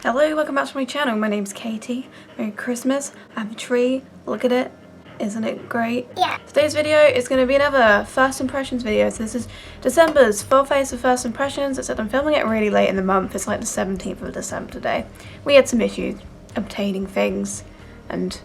Hello, welcome back to my channel. My name's Katie. Merry Christmas. I have a tree. Look at it. Isn't it great? Yeah. Today's video is going to be another first impressions video. So this is December's full face of first impressions, except I'm filming it really late in the month. It's like the 17th of December today. We had some issues obtaining things and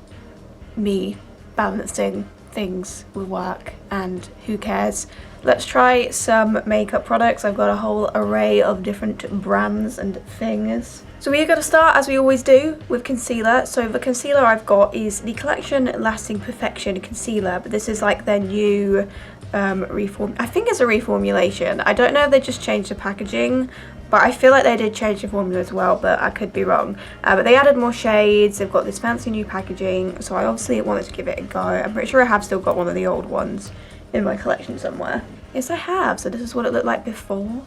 me balancing things with work, and who cares. Let's try some makeup products. I've got a whole array of different brands and things. So we are going to start, as we always do, with concealer. So the concealer I've got is the Collection Lasting Perfection Concealer, but this is like their new I think it's a reformulation. I don't know if they just changed the packaging, but I feel like they did change the formula as well, but I could be wrong. But they added more shades, they've got this fancy new packaging, so I obviously wanted to give it a go. I'm pretty sure I have still got one of the old ones in my collection somewhere. Yes, I have. So this is what it looked like before,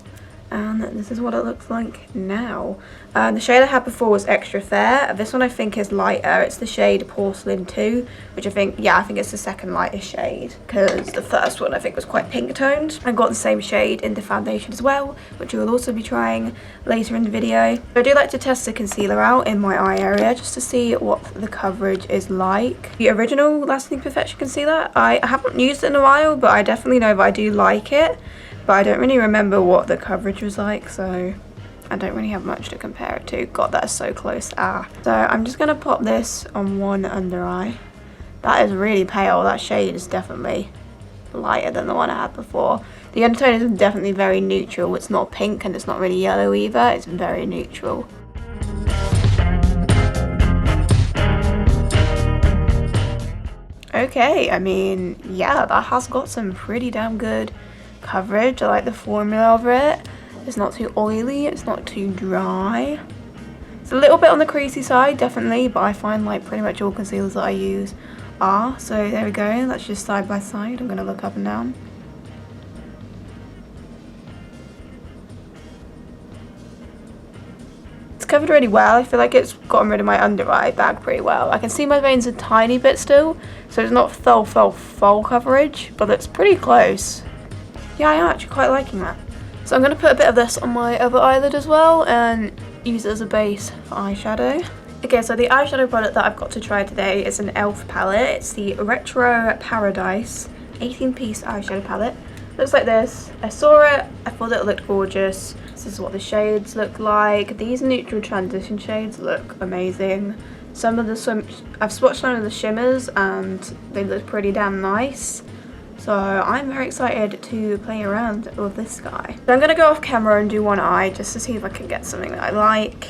and this is what it looks like now. The shade I had before was Extra Fair. This one I think is lighter. It's the shade Porcelain 2, which I think it's the second lightest shade, because the first one I think was quite pink toned. I've got the same shade in the foundation as well, which we will also be trying later in the video. I do like to test the concealer out in my eye area just to see what the coverage is like. The original Lasting Perfection concealer, I haven't used it in a while, but I definitely know that I do like it. But I don't really remember what the coverage was like, so I don't really have much to compare it to. God, that is so close. So I'm just going to pop this on one under eye. That is really pale. That shade is definitely lighter than the one I had before. The undertone is definitely very neutral. It's not pink and it's not really yellow either. It's very neutral. Okay, I mean, yeah, that has got some pretty damn good coverage. I like the formula of it. It's not too oily, it's not too dry. It's a little bit on the creasy side, definitely, but I find like pretty much all concealers that I use are. So there we go, that's just side by side. I'm going to look up and down. It's covered really well. I feel like it's gotten rid of my under eye bag pretty well. I can see my veins a tiny bit still, so it's not full coverage, but it's pretty close. Yeah, I am actually quite liking that. So I'm going to put a bit of this on my other eyelid as well and use it as a base for eyeshadow. Okay, so the eyeshadow product that I've got to try today is an e.l.f. palette. It's the Retro Paradise 18-piece eyeshadow palette. Looks like this. I saw it, I thought it looked gorgeous. This is what the shades look like. These neutral transition shades look amazing. Some of the I've swatched some of the shimmers and they look pretty damn nice. So I'm very excited to play around with this guy. So I'm going to go off camera and do one eye just to see if I can get something that I like.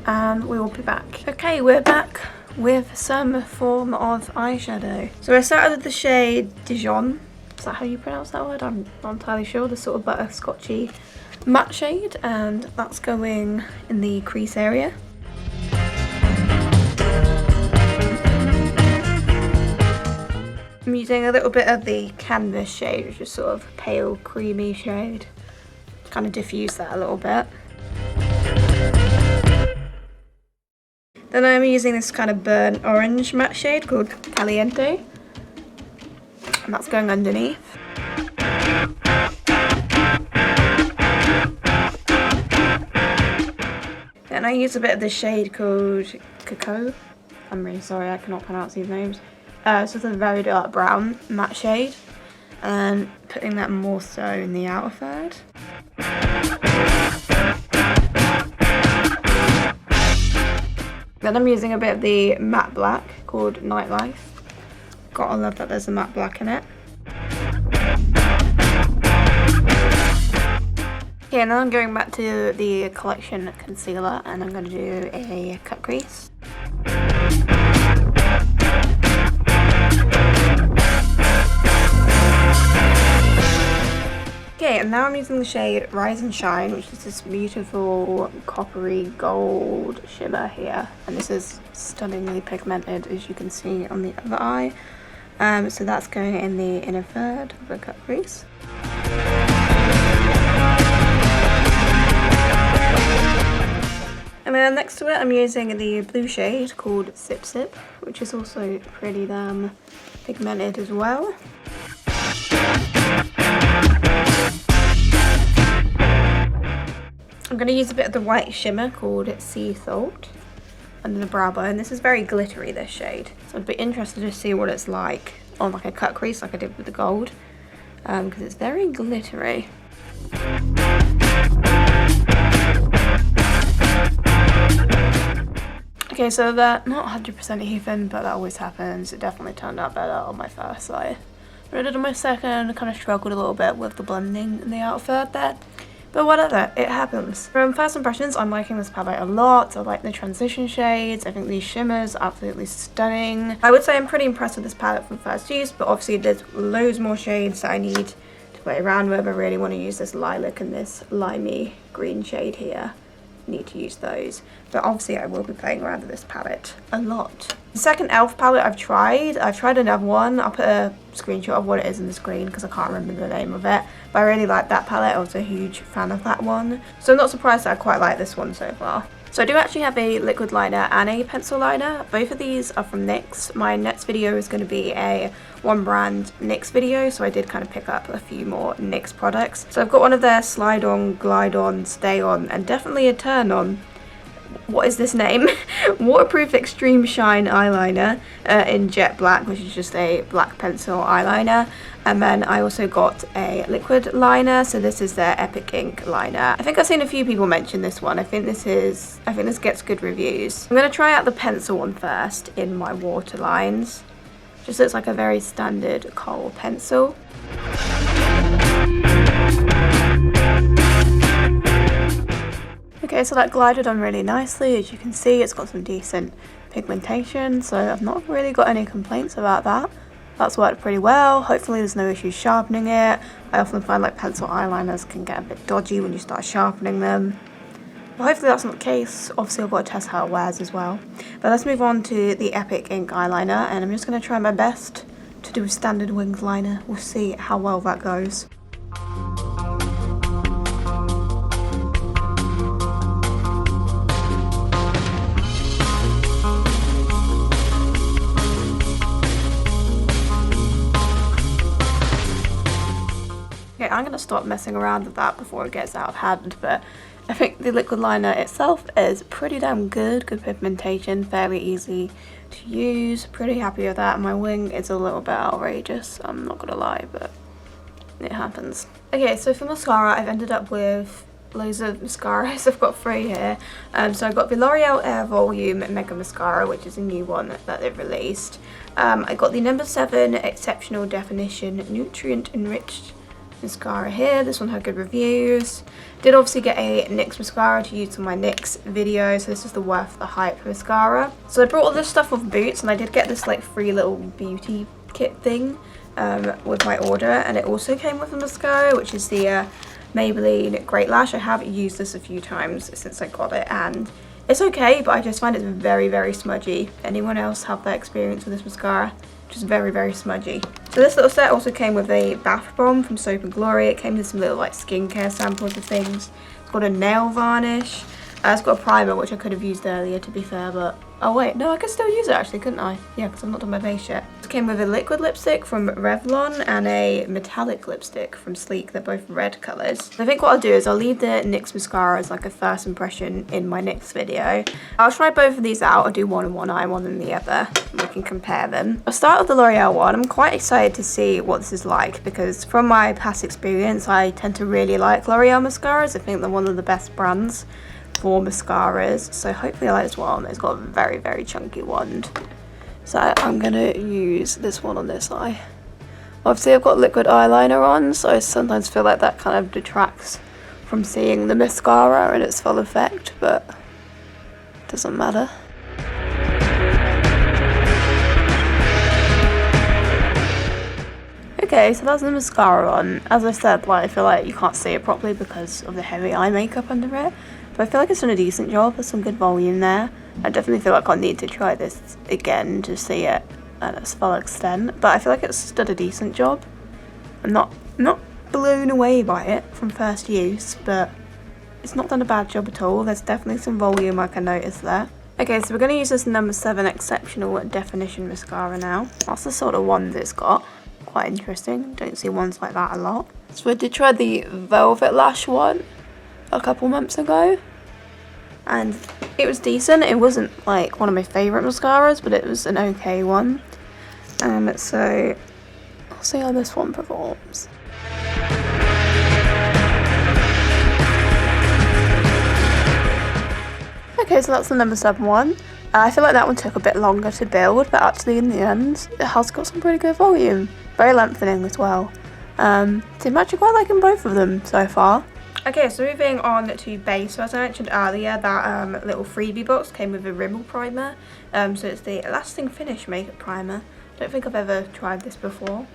And we will be back. Okay, we're back with some form of eyeshadow. So I started with the shade Dijon. Is that how you pronounce that word? I'm not entirely sure. The sort of butterscotchy matte shade. And that's going in the crease area. I'm using a little bit of the Canvas shade, which is sort of pale, creamy shade. Kind of diffuse that a little bit. Then I'm using this kind of burnt orange matte shade called Caliente. And that's going underneath. Then I use a bit of the shade called Cocoa. I'm really sorry, I cannot pronounce these names. It's just a very dark brown matte shade, and putting that more so in the outer third. Then I'm using a bit of the matte black called Nightlife. Gotta love that there's a matte black in it. Okay, and then I'm going back to the Collection concealer and I'm going to do a cut crease. Okay, and now I'm using the shade Rise and Shine, which is this beautiful coppery gold shimmer here. And this is stunningly pigmented, as you can see on the other eye. So that's going in the inner third of the cut crease. And then next to it, I'm using the blue shade called Sip Sip, which is also pretty damn pigmented as well. I'm going to use a bit of the white shimmer called Sea Salt under the brow bone. This is very glittery, this shade. So I'd be interested to see what it's like on like a cut crease like I did with the gold. Because it's very glittery. Okay, so they're not 100% even, but that always happens. It definitely turned out better on my first eye. When I did on my second, I kind of struggled a little bit with the blending in the outfit there. But whatever, it happens. From first impressions, I'm liking this palette a lot. I like the transition shades. I think these shimmers are absolutely stunning. I would say I'm pretty impressed with this palette from first use, but obviously there's loads more shades that I need to play around with. I really want to use this lilac and this limey green shade here. Need to use those, but obviously I will be playing around with this palette a lot. The second e.l.f. palette I've tried another one. I'll put a screenshot of what it is in the screen because I can't remember the name of it, but I really like that palette. I was a huge fan of that one, so I'm not surprised that I quite like this one so far. So I do actually have a liquid liner and a pencil liner. Both of these are from NYX. My next video is going to be a one brand NYX video, so I did kind of pick up a few more NYX products. So I've got one of their slide on, glide on, stay on, and definitely a turn on. What is this name? Waterproof Extreme Shine eyeliner in jet black, which is just a black pencil eyeliner. And then I also got a liquid liner, so this is their Epic Ink liner. I think I've seen a few people mention this one. I think this gets good reviews. I'm going to try out the pencil one first in my waterlines. Just looks like a very standard kohl pencil. Okay, so that glided on really nicely. As you can see, it's got some decent pigmentation, so I've not really got any complaints about that. That's worked pretty well. Hopefully there's no issues sharpening it. I often find like pencil eyeliners can get a bit dodgy when you start sharpening them. But hopefully that's not the case. Obviously I've got to test how it wears as well. But let's move on to the Epic Ink eyeliner, and I'm just going to try my best to do a standard winged liner. We'll see how well that goes. Okay, I'm going to stop messing around with that before it gets out of hand, but I think the liquid liner itself is pretty damn good pigmentation, fairly easy to use, pretty happy with that. My wing is a little bit outrageous, I'm not going to lie, but it happens. Okay, so for mascara, I've ended up with loads of mascaras. I've got 3 here. So I've got the L'Oreal Air Volume Mega Mascara, which is a new one that they've released. I got the No. 7 Exceptional Definition Nutrient Enriched mascara here. This one had good reviews. Did obviously get a NYX mascara to use on my NYX video, so this is the Worth the Hype mascara. So I brought all this stuff off Boots, and I did get this like free little beauty kit thing with my order, and it also came with a mascara, which is the Maybelline Great Lash. I have used this a few times since I got it, and it's okay, but I just find it very, very smudgy. Anyone else have that experience with this mascara? Just very, very smudgy. So this little set also came with a bath bomb from Soap and Glory. It came with some little like skincare samples of things. It's got a nail varnish. It's got a primer, which I could have used earlier, to be fair, but oh wait, no, I could still use it actually, couldn't I? Yeah, because I've not done my base yet. It came with a liquid lipstick from Revlon and a metallic lipstick from Sleek. They're both red colours. I think what I'll do is I'll leave the NYX mascara as like a first impression in my NYX video. I'll try both of these out. I'll do one in one eye, one in the other, and we can compare them. I'll start with the L'Oreal one. I'm quite excited to see what this is like, because from my past experience, I tend to really like L'Oreal mascaras. I think they're one of the best brands for mascaras, so hopefully I like this one. It's got a very, very chunky wand, so I'm gonna use this one on this eye. Obviously I've got liquid eyeliner on, so I sometimes feel like that kind of detracts from seeing the mascara in its full effect, but it doesn't matter. Okay, so that's the mascara on. As I said, like, I feel like you can't see it properly because of the heavy eye makeup under it, but I feel like it's done a decent job. There's some good volume there. I definitely feel like I need to try this again to see it at its full extent, but I feel like it's done a decent job. I'm not blown away by it from first use, but it's not done a bad job at all. There's definitely some volume I can notice there. Okay, so we're going to use this No. 7 Exceptional Definition mascara now. That's the sort of wand it's got. Quite interesting. Don't see ones like that a lot. So I did try the Velvet Lash one. a couple months ago, and it was decent. It wasn't like one of my favourite mascaras, but it was an okay one. So I'll see how this one performs. Okay, so that's the number 7 one. I feel like that one took a bit longer to build, but actually in the end, it has got some pretty good volume. Very lengthening as well. So I'm actually quite liking both of them so far. Okay, so moving on to base. So as I mentioned earlier, that little freebie box came with a Rimmel primer. So it's the Lasting Finish Makeup Primer. I don't think I've ever tried this before.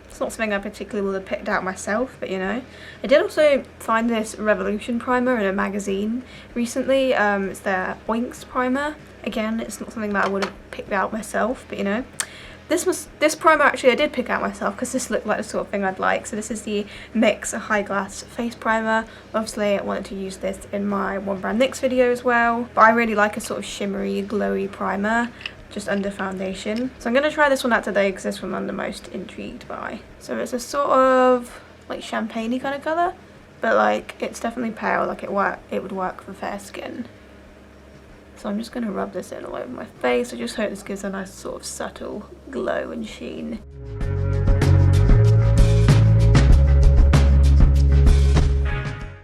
It's not something I particularly would have picked out myself, but you know. I did also find this Revolution primer in a magazine recently. It's their NYX primer. Again, it's not something that I would have picked out myself, but you know. This primer actually I did pick out myself because this looked like the sort of thing I'd like. So this is the NYX High Glass Face Primer. Obviously I wanted to use this in my One Brand NYX video as well. But I really like a sort of shimmery, glowy primer just under foundation. So I'm going to try this one out today because this one I'm the most intrigued by. So it's a sort of like champagne-y kind of colour. But like it's definitely pale, like it would work for fair skin. So I'm just going to rub this in all over my face. I just hope this gives a nice sort of subtle glow and sheen.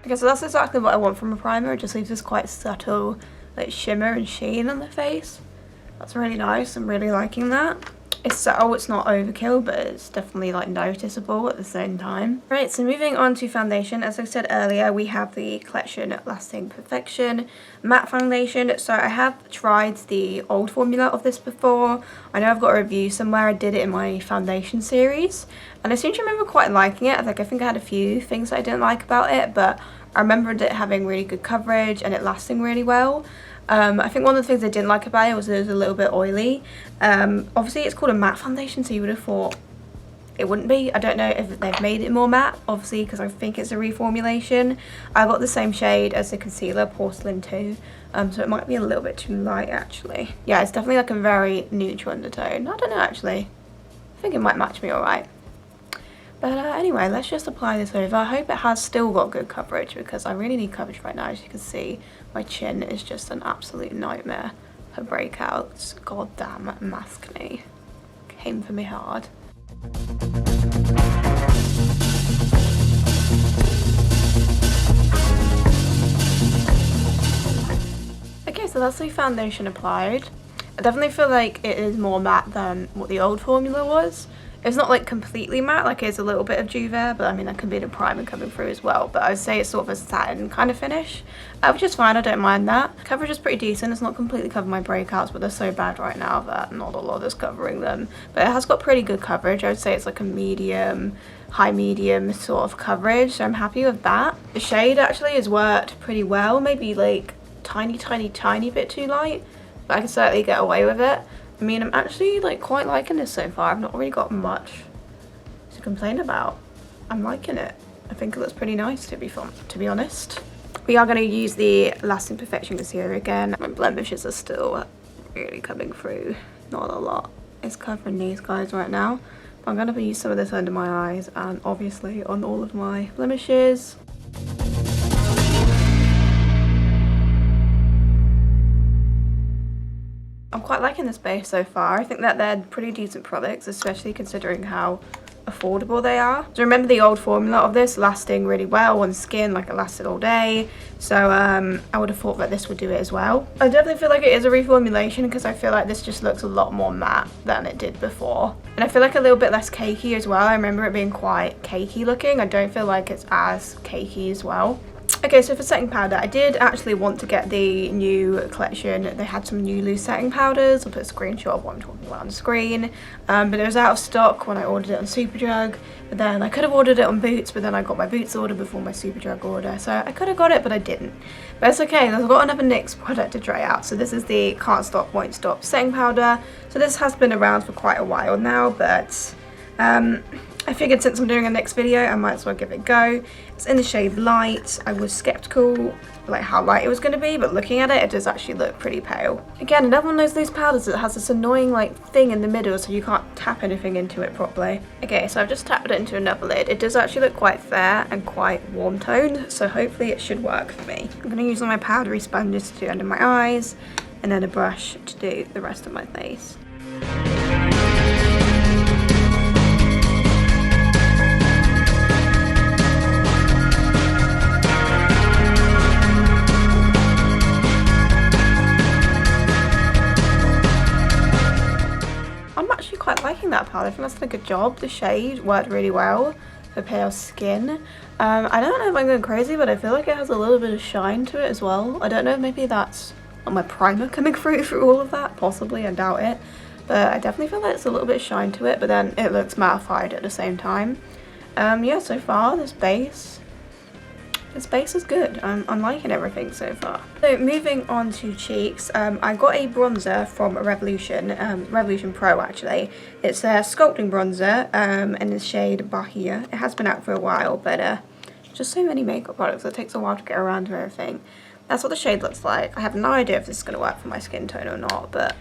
Okay, so that's exactly what I want from a primer. It just leaves this quite subtle like shimmer and sheen on the face. That's really nice. I'm really liking that. It's subtle, it's not overkill, but it's definitely like noticeable at the same time. Right, so moving on to foundation. As I said earlier, we have the Collection Lasting Perfection matte foundation. So I have tried the old formula of this before. I know I've got a review somewhere. I did it in my foundation series, and I seem to remember quite liking it. I think I had a few things that I didn't like about it, but I remembered it having really good coverage and it lasting really well. I think one of the things I didn't like about it was a little bit oily. Obviously it's called a matte foundation, so you would have thought it wouldn't be. I don't know if they've made it more matte, obviously, because I think it's a reformulation. I got the same shade as the concealer, Porcelain 2, so it might be a little bit too light actually. Yeah, it's definitely like a very neutral undertone. I don't know actually. I think it might match me alright. But anyway, let's just apply this over. I hope it has still got good coverage because I really need coverage right now. As you can see, my chin is just an absolute nightmare for breakouts. Goddamn maskne. Came for me hard. Okay, so that's the foundation applied. I definitely feel like it is more matte than what the old formula was. It's not like completely matte, like it's a little bit of dew there, but I mean that could be the primer coming through as well. But I'd say it's sort of a satin kind of finish, which is fine, I don't mind that. Coverage is pretty decent. It's not completely covered my breakouts, but they're so bad right now that not a lot is covering them. But it has got pretty good coverage. I would say it's like a medium, high medium sort of coverage, so I'm happy with that. The shade actually has worked pretty well, maybe like tiny bit too light, but I can certainly get away with it. I mean, I'm actually like quite liking this so far. I've not really got much to complain about. I'm liking it. I think it looks pretty nice to be honest. We are going to use the Lasting Perfection concealer again. My blemishes are still really coming through. Not a lot is covering these guys right now. But I'm going to use some of this under my eyes and obviously on all of my blemishes. I'm quite liking this base so far. I think that they're pretty decent products, especially considering how affordable they are. So remember the old formula of this lasting really well on skin, like it lasted all day. So I would have thought that this would do it as well. I definitely feel like it is a reformulation because I feel like this just looks a lot more matte than it did before. And I feel like a little bit less cakey as well. I remember it being quite cakey looking. I don't feel like it's as cakey as well. Okay, so for setting powder, I did actually want to get the new collection. They had some new loose setting powders. I'll put a screenshot of what I'm talking about on the screen. But it was out of stock when I ordered it on Superdrug. But then I could have ordered it on Boots, but then I got my Boots order before my Superdrug order. So I could have got it, but I didn't. But it's okay, I've got another NYX product to try out. So this is the Can't Stop, Won't Stop setting powder. So this has been around for quite a while now, but I figured since I'm doing a NYX video, I might as well give it a go. It's in the shade Light. I was skeptical like how light it was going to be, but looking at it, it does actually look pretty pale. Again, another one of those powders that has this annoying like thing in the middle, so you can't tap anything into it properly. Okay, so I've just tapped it into another lid. It does actually look quite fair and quite warm toned, so hopefully it should work for me. I'm going to use all my powdery sponges to do under my eyes, and then a brush to do the rest of my face. Quite liking that powder. I think that's done a good job. The shade worked really well for pale skin. I don't know if I'm going crazy, but I feel like it has a little bit of shine to it as well. I don't know if maybe that's my primer coming through all of that. Possibly, I doubt it. But I definitely feel like it's a little bit of shine to it, but then it looks mattified at the same time. Yeah, so far this base is good. I'm liking everything so far. So moving on to cheeks, I got a bronzer from Revolution Pro actually. It's a sculpting bronzer in the shade Bahia. It has been out for a while, but just so many makeup products, it takes a while to get around to everything. That's what the shade looks like. I have no idea if this is going to work for my skin tone or not, but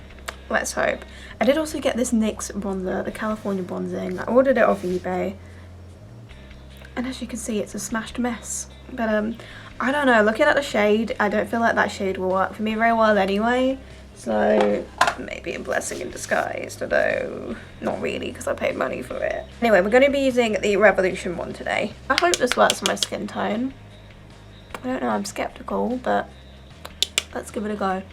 let's hope. I did also get this NYX bronzer, the California bronzing. I ordered it off eBay, and as you can see, it's a smashed mess. But I don't know, looking at the shade, I don't feel like that shade will work for me very well anyway. So maybe a blessing in disguise, although not really because I paid money for it. Anyway, we're going to be using the Revolution one today. I hope this works for my skin tone. I don't know, I'm skeptical, but let's give it a go.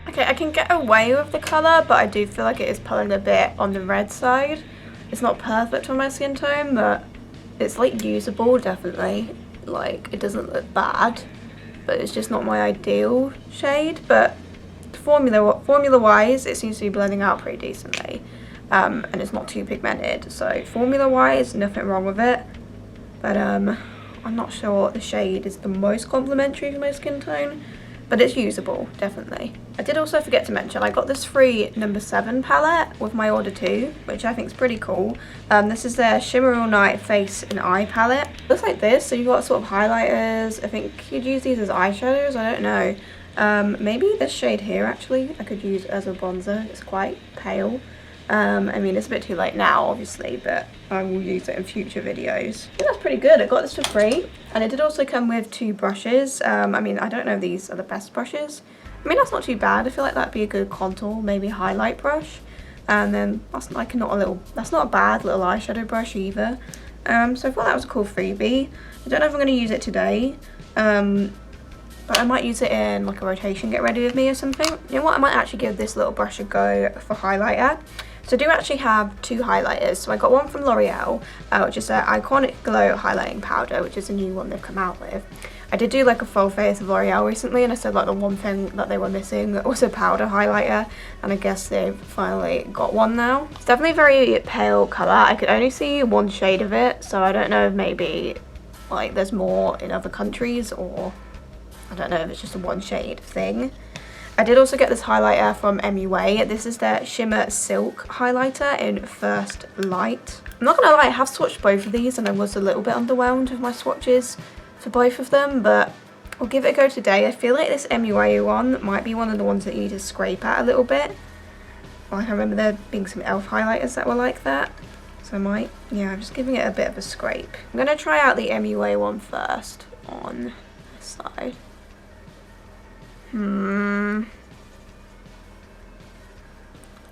Okay, I can get away with the colour, but I do feel like it is pulling a bit on the red side. It's not perfect for my skin tone, but it's like usable, definitely. Like, it doesn't look bad, but it's just not my ideal shade. But formula wise, it seems to be blending out pretty decently, and it's not too pigmented. So formula wise, nothing wrong with it. But I'm not sure the shade is the most complementary to my skin tone, but it's usable, definitely. I did also forget to mention, I got this free No. 7 palette with my order too, which I think is pretty cool. This is their Shimmer All Night Face and Eye palette. It looks like this, so you've got sort of highlighters. I think you'd use these as eyeshadows, I don't know. Maybe this shade here actually, I could use as a bronzer. It's quite pale. I mean, it's a bit too late now, obviously, but I will use it in future videos. I think that's pretty good. I got this for free, and it did also come with 2 brushes. I mean, I don't know if these are the best brushes. I mean, that's not too bad. I feel like that'd be a good contour, maybe highlight brush. And then that's like that's not a bad little eyeshadow brush either. So I thought that was a cool freebie. I don't know if I'm going to use it today, but I might use it in like a rotation get ready with me or something. You know what, I might actually give this little brush a go for highlighter. So I do actually have 2 highlighters. So I got one from L'Oreal, which is their Iconic Glow Highlighting Powder, which is a new one they've come out with. I did do like a full face of L'Oreal recently, and I said like the one thing that they were missing was a powder highlighter, and I guess they've finally got one now. It's definitely a very pale colour. I could only see 1 shade of it, so I don't know if maybe like there's more in other countries, or I don't know if it's just a 1 shade thing. I did also get this highlighter from MUA. This is their Shimmer Silk highlighter in First Light. I'm not gonna lie, I have swatched both of these and I was a little bit underwhelmed with my swatches for both of them, but I'll give it a go today. I feel like this MUA one might be one of the ones that you need to scrape at a little bit. Like I remember there being some e.l.f. highlighters that were like that. So I'm just giving it a bit of a scrape. I'm gonna try out the MUA one first on this side.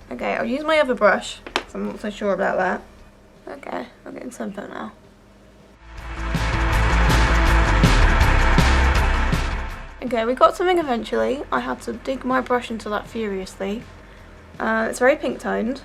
Okay, I'll use my other brush, because I'm not so sure about that. Okay, I'm getting something now. Okay, we got something eventually. I had to dig my brush into that furiously. It's very pink toned.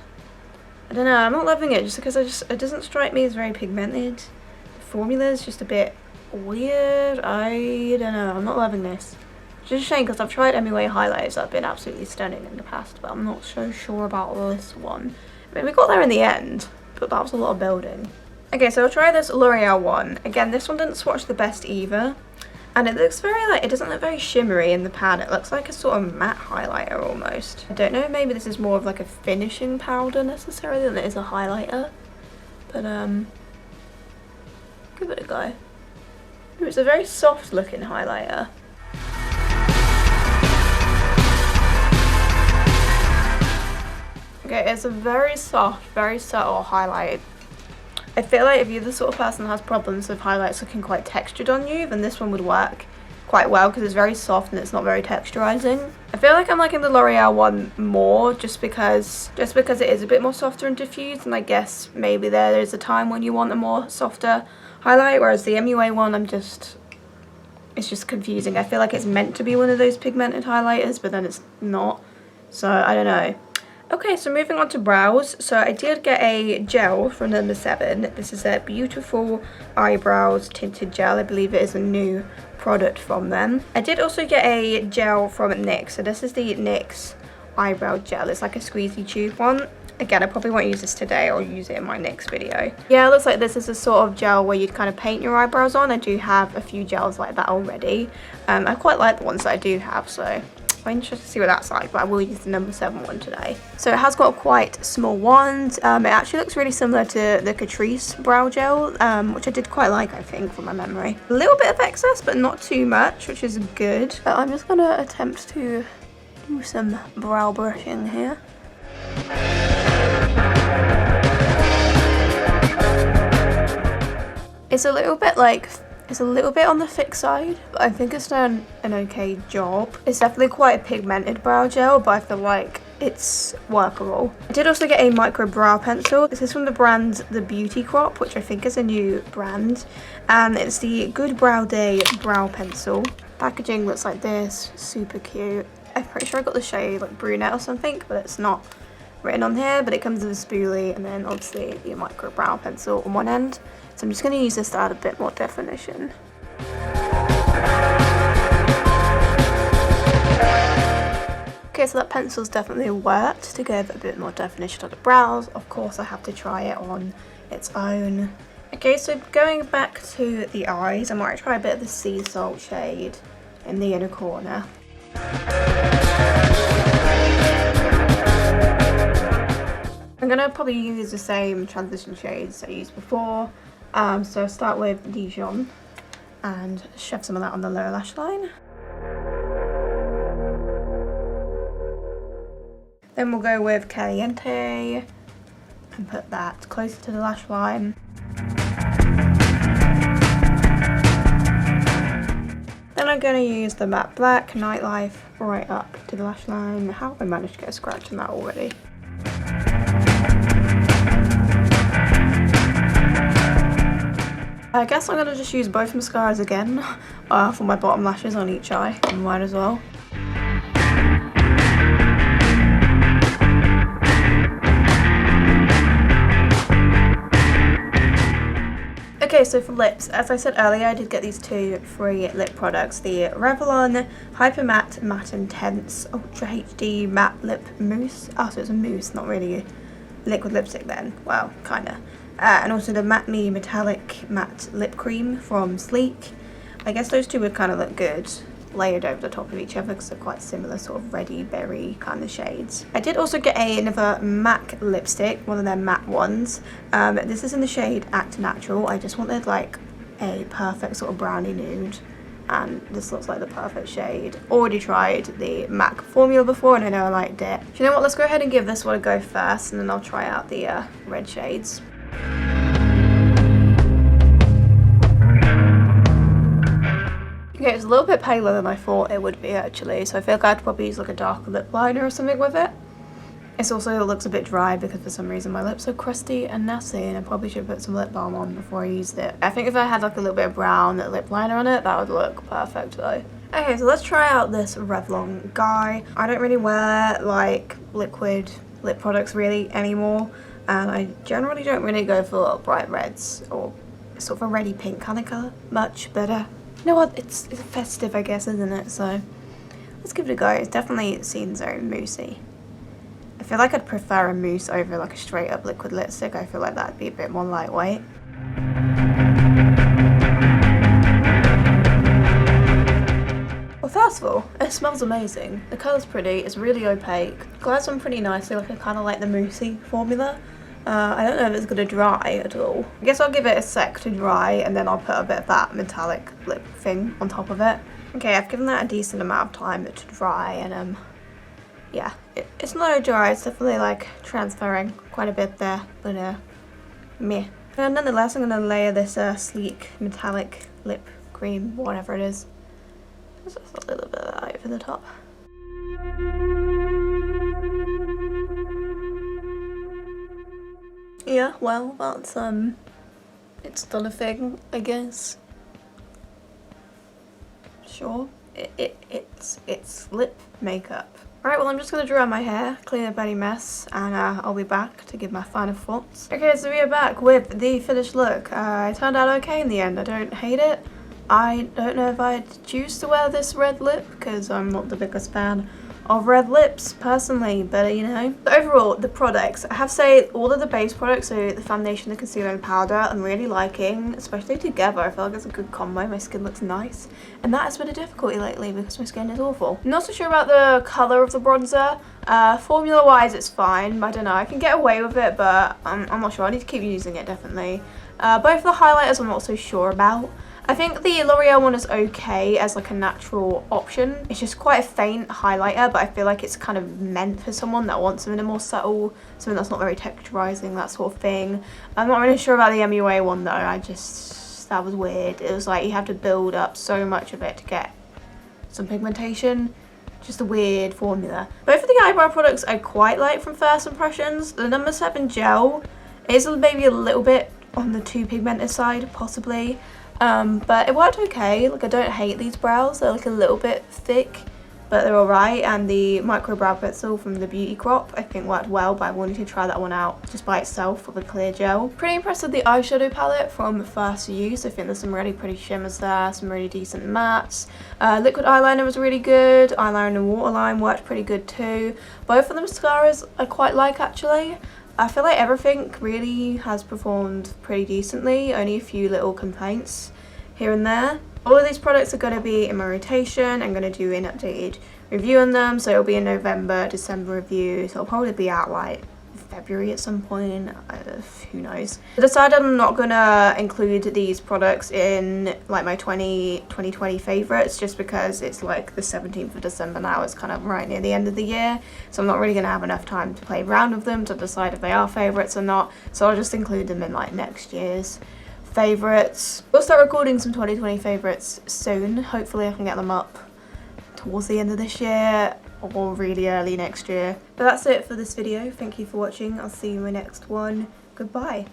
I don't know, I'm not loving it just because it doesn't strike me as very pigmented. The formula is just a bit weird. I don't know, I'm not loving this. Which is a shame because I've tried MUA highlighters that have been absolutely stunning in the past, but I'm not so sure about this one. I mean, we got there in the end, but that was a lot of building. Okay, so I'll try this L'Oreal one. Again, this one didn't swatch the best either. And it looks very like, it doesn't look very shimmery in the pan. It looks like a sort of matte highlighter almost. I don't know, maybe this is more of like a finishing powder necessarily than it is a highlighter. But give it a go. Ooh, it's a very soft looking highlighter. Okay, it's a very soft, very subtle highlight. I feel like if you're the sort of person that has problems with highlights looking quite textured on you, then this one would work quite well because it's very soft and it's not very texturizing. I feel like I'm liking the L'Oreal one more just because it is a bit more softer and diffused, and I guess maybe there is a time when you want a more softer highlight, whereas the MUA one it's just confusing. I feel like it's meant to be one of those pigmented highlighters, but then it's not. So I don't know. Okay, so moving on to brows. So I did get a gel from number 7. This is a Beautiful Eyebrows Tinted Gel. I believe it is a new product from them. I did also get a gel from NYX. So this is the NYX Eyebrow Gel. It's like a squeezy tube one. Again, I probably won't use this today. I'll use it in my next video. Yeah, it looks like this is a sort of gel where you'd kind of paint your eyebrows on. I do have a few gels like that already. I quite like the ones that I do have, so I'm interested to see what that's like, but I will use the number 7 one today. So it has got a quite small wand. It actually looks really similar to the Catrice brow gel, which I did quite like, I think, from my memory. A little bit of excess, but not too much, which is good. But I'm just gonna attempt to do some brow brushing here. It's a little bit on the thick side, but I think it's done an okay job. It's definitely quite a pigmented brow gel, but I feel like it's workable. I did also get a micro brow pencil. This is from the brand The Beauty Crop, which I think is a new brand, and it's the Good Brow Day brow pencil. Packaging looks like this, super cute. I'm pretty sure I got the shade like brunette or something, but it's not written on here, but it comes with a spoolie and then obviously the micro brow pencil on one end. So I'm just going to use this to add a bit more definition. Okay, so that pencil's definitely worked to give a bit more definition to the brows. Of course, I have to try it on its own. Okay, so going back to the eyes, I might try a bit of the Sea Salt shade in the inner corner. I'm going to probably use the same transition shades I used before. So I'll start with Dijon and shove some of that on the lower lash line. Then we'll go with Caliente and put that closer to the lash line. Then I'm going to use the matte black Nightlife right up to the lash line. How have I managed to get a scratch in that already? I guess I'm going to just use both mascaras again for my bottom lashes on each eye. I might as well. Okay, so for lips, as I said earlier, I did get these 2 free lip products. The Revlon Hyper Matte Matte Intense Ultra HD Matte Lip Mousse. Oh, so it's a mousse, not really a liquid lipstick then. Well, kinda. And also the Matte Me Metallic Matte Lip Cream from Sleek. I guess those 2 would kind of look good layered over the top of each other because they're quite similar sort of reddy berry kind of shades. I did also get another MAC lipstick, one of their matte ones. This is in the shade Act Natural. I just wanted like a perfect sort of brownie nude, and this looks like the perfect shade. Already tried the MAC formula before and I know I liked it. Do you know what, let's go ahead and give this one a go first and then I'll try out the red shades. Okay, it's a little bit paler than I thought it would be actually, so I feel like I'd probably use like a darker lip liner or something with it. It also looks a bit dry because for some reason my lips are crusty and nasty, and I probably should put some lip balm on before I used it. I think if I had like a little bit of brown lip liner on it, that would look perfect though. Okay, so let's try out this Revlon Guy. I don't really wear like liquid lip products really anymore, and I generally don't really go for bright reds or sort of a reddy pink kind of colour much, but you know what, it's festive I guess, isn't it? So let's give it a go. It definitely seems very moussey. I feel like I'd prefer a mousse over like a straight up liquid lipstick. I feel like that'd be a bit more lightweight. successful. It smells amazing. The colour's pretty, it's really opaque. It glides on pretty nicely, like I kind of like the moussey formula. I don't know if it's going to dry at all. I guess I'll give it a sec to dry and then I'll put a bit of that metallic lip thing on top of it. Okay, I've given that a decent amount of time to dry and yeah, it's not dry, it's definitely like transferring quite a bit there, but meh. And nonetheless, I'm going to layer this sleek metallic lip cream, whatever it is. Just a little bit of that over the top. Yeah, well, that's it's done a thing, I guess. Sure, it's lip makeup. Alright, well I'm just going to dry my hair, clean up any mess, and I'll be back to give my final thoughts. Okay, so we are back with the finished look. It turned out okay in the end, I don't hate it. I don't know if I'd choose to wear this red lip, because I'm not the biggest fan of red lips personally, but you know. But overall, the products, I have to say all of the base products, so the foundation, the concealer and powder, I'm really liking, especially together. I feel like it's a good combo. My skin looks nice, and that has been a difficulty lately because my skin is awful. I'm not so sure about the colour of the bronzer. Formula wise it's fine, I don't know, I can get away with it, but I'm not sure. I need to keep using it definitely. Both the highlighters I'm not so sure about. I think the L'Oreal one is okay as like a natural option. It's just quite a faint highlighter, but I feel like it's kind of meant for someone that wants something more subtle, something that's not very texturizing, that sort of thing. I'm not really sure about the MUA one though. That was weird. It was like you have to build up so much of it to get some pigmentation. Just a weird formula. Both of the eyebrow products I quite like from First Impressions. The No. 7 gel is maybe a little bit on the too pigmented side, possibly. But it worked okay. Like, I don't hate these brows. They're like a little bit thick, but they're alright. And the micro brow pencil from the Beauty Crop I think worked well, but I wanted to try that one out just by itself with a clear gel. Pretty impressed with the eyeshadow palette from First Use. I think there's some really pretty shimmers there, some really decent mattes. Liquid eyeliner was really good. Eyeliner and waterline worked pretty good too. Both of the mascaras I quite like actually. I feel like everything really has performed pretty decently, only a few little complaints here and there. All of these products are going to be in my rotation. I'm going to do an updated review on them, so it'll be a November, December review, so it'll probably be out like February at some point, who knows. I decided I'm not gonna include these products in like my 2020 favorites just because it's like the 17th of December now. It's kind of right near the end of the year, so I'm not really gonna have enough time to play around with them to decide if they are favorites or not, so I'll just include them in like next year's favorites. We'll start recording some 2020 favorites soon. Hopefully I can get them up towards the end of this year or really early next year. But that's it for this video. Thank you for watching. I'll see you in my next one. Goodbye.